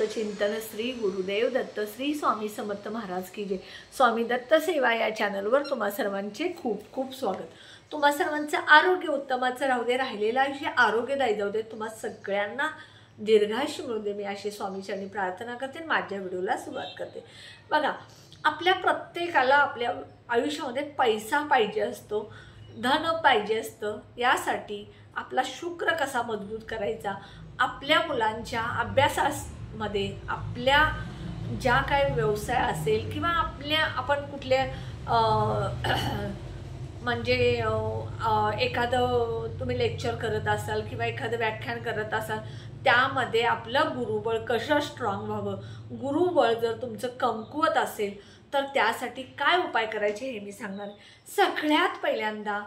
दत्त चिंतन श्री गुरुदेव दत्त श्री स्वामी समर्थ महाराज की जय। स्वामी दत्त सेवा या चॅनलवर तुम्हा सर्वांचे खूप खूप स्वागत। तुम्हा सर्वांचं आरोग्य उत्तमाचं राहू दे, राहिलेलं आयुष्य आरोग्यदायी जाऊ दे, तुम्हा सगळ्यांना दीर्घायुष्य मिळू दे, मी अशी स्वामीचरणी प्रार्थना करते। माझ्या व्हिडिओला सुरुवात करते। बघा, आपल्या प्रत्येकाला आपल्या आयुष्यामध्ये पैसा पाहिजे असतो, धन पाहिजे असतं। यासाठी आपला शुक्र कसा मजबूत करायचा, आपल्या मुलांच्या अभ्यासामध्ये, आपल्या ज्या काही व्यवसाय असेल किंवा आपण कुठल्या म्हणजे एखादं तुम्ही लेक्चर करत असाल किंवा एखादं व्याख्यान करत असाल, त्यामध्ये आपलं गुरुबळ कसं स्ट्रॉंग व्हावं, गुरुबळ जर तुमचं कमकुवत असेल तर त्यासाठी काय उपाय करायचे हे मी सांगणार आहे। सगळ्यात पहिल्यांदा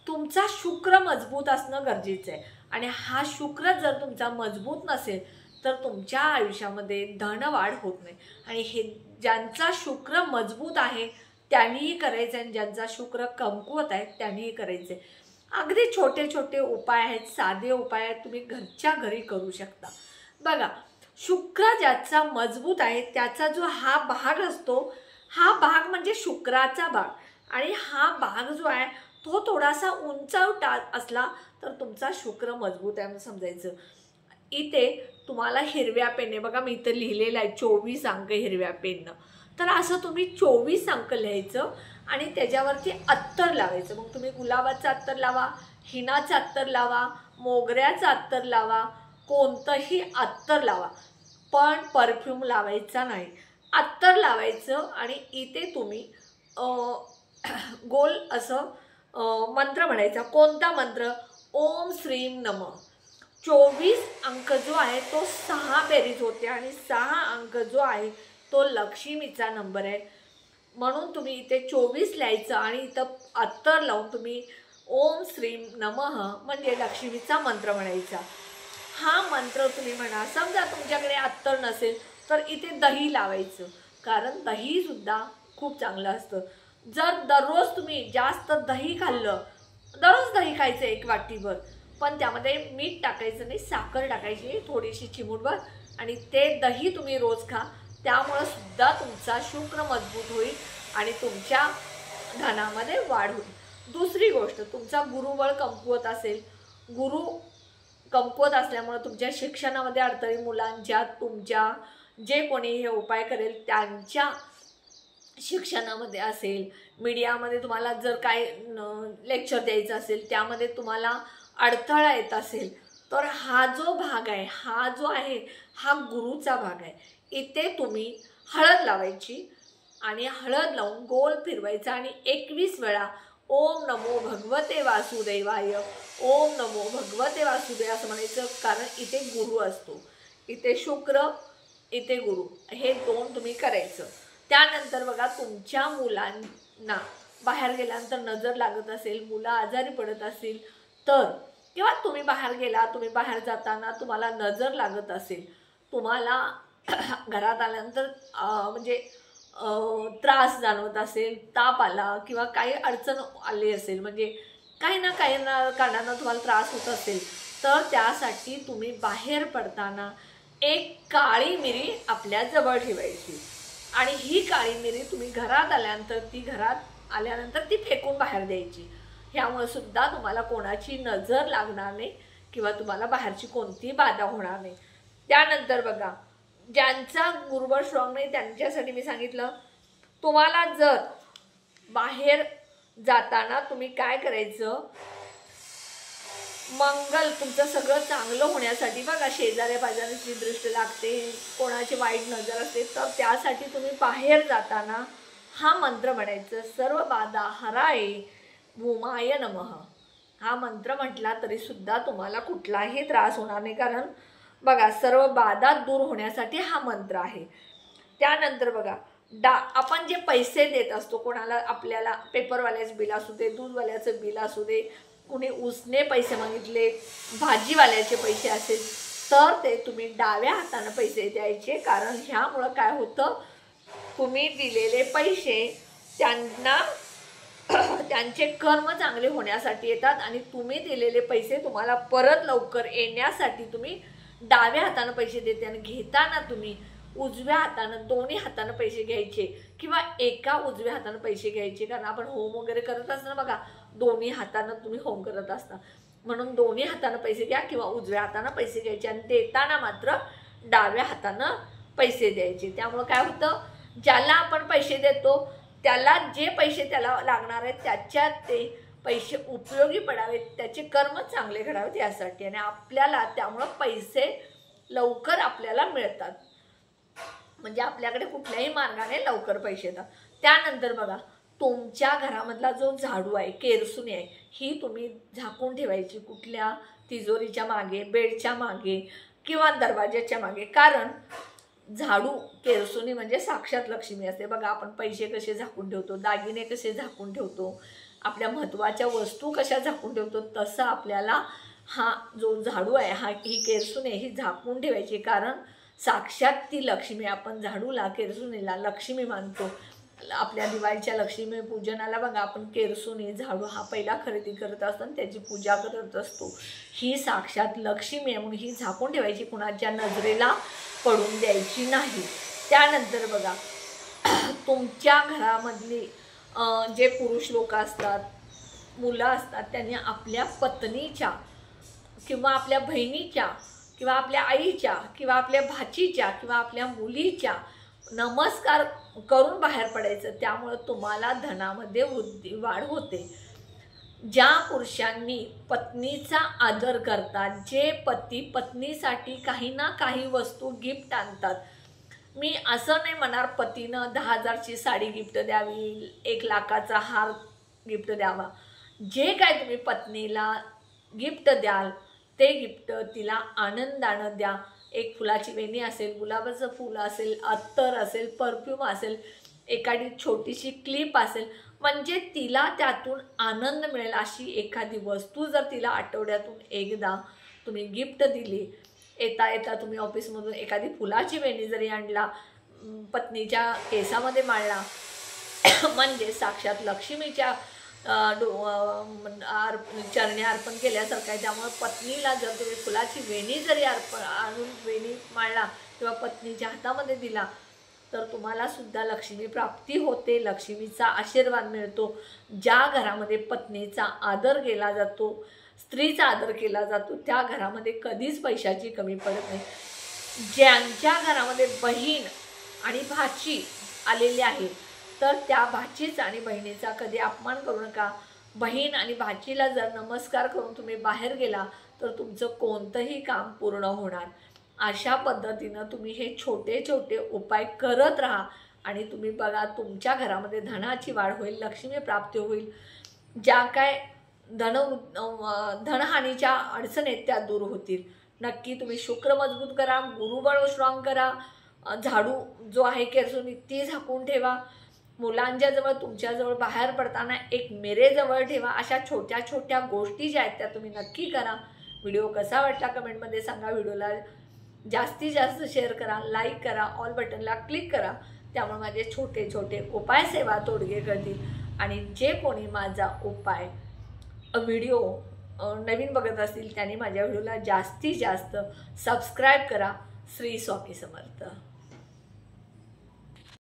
तुमचा शुक्र मजबूत असणं गरजेचं आहे आणि हा शुक्र जर तुमचा मजबूत नसेल तर तुमच्या आयुष्यामध्ये धनवाढ होत नाही। आणि हे ज्यांचा शुक्र मजबूत आहे त्यांनीही करायचं आणि ज्यांचा शुक्र कमकुवत आहे त्यांनीही करायचे। अगदी छोटे छोटे उपाय आहेत, साधे उपाय आहेत, तुम्ही घरच्या घरी करू शकता। बघा, शुक्र ज्याचा मजबूत आहे त्याचा जो हा भाग असतो, हा भाग म्हणजे शुक्राचा भाग, आणि हा भाग जो आहे तो थोडासा उंचावटा असला तर तुमचा शुक्र मजबूत आहे म्हणून समजायचं। इथे तुम्हाला हिरव्या पेनने, बघा मी इथे लिहिलेलं आहे 24 अंक हिरव्या पेननं, तर असं तुम्ही 24 अंक लिहायचं आणि त्याच्यावरती अत्तर लावायचं। मग तुम्ही गुलाबाचं अत्तर लावा, हिनाचं अत्तर लावा, मोगऱ्याचं अत्तर लावा, कोणतंही अत्तर लावा, पण परफ्यूम लावायचा नाही, अत्तर लावायचं। आणि इथे तुम्ही गोल असं मंत्र म्हणायचा। कोणता मंत्र? ओम श्रीम नमः। 24 अंक जो आहे तो 6 बेरीज होते आणि 6 अंक जो आहे तो लक्ष्मीचा नंबर आहे, म्हणून तुम्ही इथे 24 लिहायचं आणि इथं अत्तर लावून तुम्ही ओम श्रीम नमः म्हणजे लक्ष्मीचा मंत्र म्हणायचा। हा मंत्र तुम्ही म्हणा। समजा तुमच्याकडे अत्तर नसेल तर इथे दही लावायचं, कारण दही सुद्धा खूप चांगलं असतं। जर दररोज तुम्ही जास्त दही खाल्लं, दररोज दही खायचं 1 वाटीभर, पण त्यामध्ये मीठ टाकायचं नाही, साखर टाकायची थोडीशी चिमूटभर, आणि ते दही तुम्ही रोज खा, त्यामुळे सुद्धा तुमचा शुक्र मजबूत होईल आणि तुमच्या धनामध्ये वाढ होईल। दुसरी गोष्ट, तुमचा गुरुबळ कमकुवत असेल, गुरु कमकुवत असल्यामुळे तुमच्या शिक्षणामध्ये अडथळे, मुलांच्या, तुमच्या जे कोणी हे उपाय करेल त्यांच्या शिक्षणामध्ये असेल, मीडियामध्ये तुम्हाला जर काय लेक्चर द्यायचं असेल त्यामध्ये तुम्हाला अडथळा येत असेल, तर हा जो भाग आहे, हा जो आहे हा गुरुचा भाग आहे। इथे तुम्ही हळद लावायची आणि हळद लावून गोल फिरवायचा आणि 21 वेळा ओम नमो भगवते वासुदेवाय, ओम नमो भगवते वासुदेव असं म्हणायचं, कारण इथे गुरु असतो, इथे शुक्र, इथे गुरु, हे 2 तुम्ही करायचं। त्यानंतर बघा, तुमच्या मुलांना बाहेर गेल्यानंतर नजर लागत असेल, मुलं आजारी पडत असेल तर, किंवा तुम्ही बाहेर गेला, तुम्ही बाहेर जाताना तुम्हाला नजर लागत असेल, तुम्हाला घरात आल्यानंतर म्हणजे त्रास जाणवत असेल, ताप आला किंवा काही अडचण आली असेल, म्हणजे काही ना कारणानं तुम्हाला त्रास होत असेल, तर त्यासाठी तुम्ही बाहेर पडताना एक काळी मिरी आपल्या जवळ ठेवायची आणि ही काळी मिरी तुम्ही घरात आल्यानंतर ती फेकून बाहेर द्यायची। ह्यामुळे सुद्धा तुम्हाला कोणाची नजर लागणार नाही किंवा तुम्हाला बाहेरची कोणतीही बाधा होणार नाही। त्यानंतर बघा, ज्यांचा गुरुबळ स्ट्रॉंग नाही त्यांच्यासाठी मी सांगितलं, तुम्हाला जर बाहेर जाताना तुम्ही काय करायचं, मंगल तुमचं सगळं चांगलं होण्यासाठी, बघा शेजाऱ्या पाजाऱ्यांची दृष्टी लागते, कोणाची वाईट नजर असते, तर त्यासाठी तुम्ही बाहेर जाताना हा मंत्र म्हणायचं। सर्व बाधा हराय भूमाय नमः। हा मंत्र म्हटला तरी सुद्धा तुम्हाला कुठलाही त्रास होणार नाही, कारण बघा सर्व बाधा दूर होण्यासाठी हा मंत्र आहे। त्यानंतर बघा, आपण जे पैसे देत असतो कोणाला, आपल्याला पेपरवाल्याचं बिल असू दे, दूधवाल्याचं बिल असू दे, कुणी उसने पैसे मागितले, भाजीवाल्याचे पैसे असेल, तर ते तुम्ही डाव्या हाताने पैसे द्यायचे, कारण ह्यामुळं काय होतं, तुम्ही दिलेले पैसे त्यांना त्यांचे कर्म चांगले होण्यासाठी येतात आणि तुम्ही दिलेले पैसे तुम्हाला परत लवकर येण्यासाठी तुम्ही डाव्या हाताने पैसे देते आणि घेताना तुम्ही उजव्या हातानं दोन्ही हातानं पैसे घ्यायचे किंवा एका उजव्या हातानं पैसे घ्यायचे, कारण आपण होम वगैरे करत असताना बघा दोन्ही हातानं तुम्ही होम करत असता, म्हणून दोन्ही हातानं पैसे घ्या किंवा उजव्या हातानं पैसे घ्यायचे आणि देताना मात्र डाव्या हातानं पैसे द्यायचे. त्यामुळे काय होतं, ज्याला आपण पैसे देतो त्याला जे पैसे त्याला लागणार आहेत त्याच्यात ते पैसे उपयोगी पडावेत, त्याचे कर्म चांगले घडावेत यासाठी, आणि आपल्याला त्यामुळं पैसे लवकर आपल्याला मिळतात, म्हणजे आपल्याकडे कुठल्याही मार्गाने लवकर पैसे येतात. त्यानंतर बघा तुमच्या घरामधला जो झाडू आहे, केरसुणी आहे, ही तुम्ही झाकून ठेवायची कुठल्या तिजोरीच्या मागे, बेडच्या मागे किंवा दरवाजाच्या मागे, कारण झाडू केरसुणी म्हणजे साक्षात लक्ष्मी असते. बघा आपण पैसे कसे झाकून ठेवतो, दागिने कसे झाकून ठेवतो, आपल्या महत्त्वाच्या वस्तू कशा झाकून ठेवतो, तसं आपल्याला हा जो झाडू आहे, ही केरसुणी ही झाकून ठेवायची, कारण साक्षात ती लक्ष्मी. आपण झाडूला केरसुणीला लक्ष्मी मानतो. आपल्या दिवाळीच्या लक्ष्मी पूजनाला बघा आपण केरसुणी झाडू हा पहिला खरेदी करत असतो आणि त्याची पूजा करत असतो. ही साक्षात लक्ष्मी आहे म्हणून ही झाकून ठेवायची, कुणाच्या नजरेला पडून द्यायची नाही. त्यानंतर बघा तुमच्या घरामधली जे पुरुष लोक असतात, मुलं असतात, त्यांनी आपल्या पत्नीच्या किंवा आपल्या बहिणीच्या किंवा आपल्या आईच्या किंवा आपल्या भाचीच्या किंवा आपल्या मुलीच्या नमस्कार करून बाहेर पडायचं. त्यामुळं तुम्हाला धनामध्ये वृद्धी वाढ होते. ज्या पुरुषांनी पत्नीचा आदर करतात, जे पती पत्नीसाठी काही ना काही वस्तू गिफ्ट आणतात, मी असं नाही म्हणणार पतीनं 10,000ची साडी गिफ्ट द्यावी, 1 लाखाचा हार गिफ्ट द्यावा. जे काय तुम्ही पत्नीला गिफ्ट द्याल ते गिफ्ट तिला आनंदानं द्या. एक फुलाची वेणी असेल, गुलाबाचं फूल असेल, अत्तर असेल, परफ्यूम असेल, एखादी छोटीशी क्लिप असेल, म्हणजे तिला त्यातून आनंद मिळेल अशी एखादी वस्तू जर तिला आठवड्यातून एकदा तुम्ही गिफ्ट दिली. येता येता तुम्ही ऑफिसमधून एखादी फुलाची वेणी जरी आणला, पत्नीच्या केसामध्ये माळला, म्हणजे साक्षात लक्ष्मीच्या चरणी अर्पण केल्यासारखं आहे. त्यामुळे पत्नीला जर तुम्ही फुलाची वेणी जरी आणून वेणी माळला किंवा पत्नीच्या हातामध्ये दिला तर तुम्हाला सुद्धा लक्ष्मी प्राप्ती होते, लक्ष्मीचा आशीर्वाद मिळतो. ज्या घरामध्ये पत्नीचा आदर केला जातो, स्त्रीचा आदर केला जातो, त्या घरामध्ये कधीच पैशाची कमी पडत नाही. ज्यांच्या घरामध्ये बहीण आणि भाची आलेली आहे तर त्या भाचीचा आणि बहिणीचा कधी अपमान करू नका. बहीण आणि भाचीला जर नमस्कार करून तुम्ही बाहेर गेला तर तुमचं कोणतंही काम पूर्ण होणार. अशा पद्धतीनं तुम्ही हे छोटे छोटे उपाय करत राहा आणि तुम्ही बघा तुमच्या घरामध्ये धनाची वाढ होईल, लक्ष्मी प्राप्ती होईल. ज्या काय धनहानीच्या अडचणी आहेत त्या दूर होतील. नक्की तुम्ही शुक्र मजबूत करा, गुरुबळ स्ट्रॉंग करा, झाडू जो आहे केरसुणी ती झाकून ठेवा, मुलांच्या जवळ तुमच्याजवळ बाहेर पडताना एक मिरेजवळ ठेवा. अशा छोट्या छोट्या गोष्टी ज्या आहेत त्या तुम्ही नक्की करा. व्हिडिओ कसा वाटला कमेंटमध्ये सांगा. व्हिडिओला जास्तीत जास्त शेअर करा, लाईक करा, ऑल बटनला क्लिक करा. त्यामुळे माझे छोटे छोटे उपाय सेवा तोडगे करतील. आणि जे कोणी माझा उपाय व्हिडिओ नवीन बघत असतील त्यांनी माझ्या व्हिडिओला जास्तीत जास्त सबस्क्राईब करा. श्री स्वामी समर्थ.